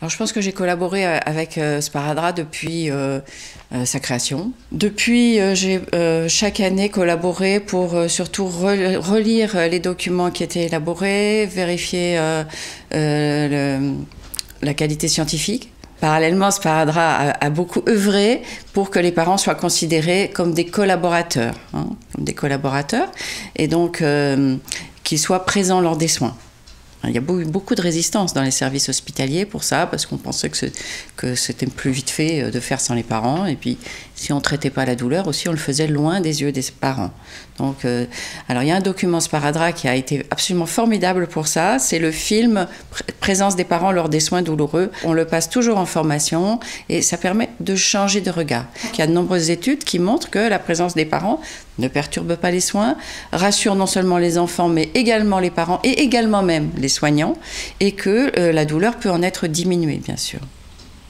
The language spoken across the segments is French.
Alors je pense que j'ai collaboré avec Sparadrap depuis sa création. Depuis, j'ai chaque année collaboré pour surtout relire les documents qui étaient élaborés, vérifier la qualité scientifique. Parallèlement, Sparadrap a beaucoup œuvré pour que les parents soient considérés comme des collaborateurs, comme des collaborateurs, et donc qu'ils soient présents lors des soins. Il y a beaucoup de résistance dans les services hospitaliers pour ça, parce qu'on pensait que c'était plus vite fait de faire sans les parents. Et puis, si on ne traitait pas la douleur aussi, on le faisait loin des yeux des parents. Donc, alors il y a un document Sparadrap qui a été absolument formidable pour ça. C'est le film Présence des parents lors des soins douloureux. On le passe toujours en formation et ça permet de changer de regard. Il y a de nombreuses études qui montrent que la présence des parents ne perturbe pas les soins, rassure non seulement les enfants, mais également les parents et également même les soignants, et que la douleur peut en être diminuée, bien sûr.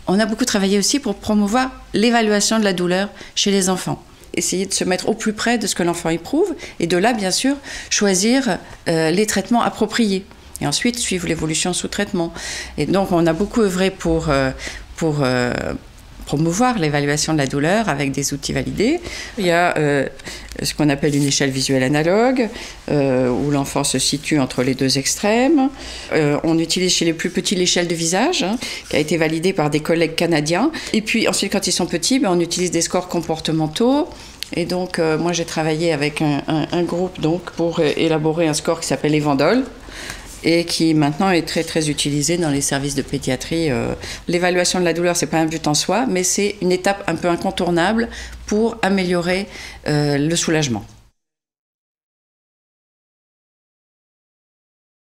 On a beaucoup travaillé aussi pour promouvoir l'évaluation de la douleur chez les enfants. Essayer de se mettre au plus près de ce que l'enfant éprouve, et de là, bien sûr, choisir les traitements appropriés. Et ensuite, suivre l'évolution sous traitement. Et donc, on a beaucoup œuvré pour promouvoir l'évaluation de la douleur avec des outils validés. Il y a ce qu'on appelle une échelle visuelle analogue, où l'enfant se situe entre les deux extrêmes. On utilise chez les plus petits l'échelle de visage, qui a été validée par des collègues canadiens. Et puis ensuite, quand ils sont petits, on utilise des scores comportementaux. Et donc, moi, j'ai travaillé avec un groupe donc, pour élaborer un score qui s'appelle Evandol, et qui maintenant est très très utilisé dans les services de pédiatrie. L'évaluation de la douleur, c'est pas un but en soi, mais c'est une étape un peu incontournable pour améliorer le soulagement.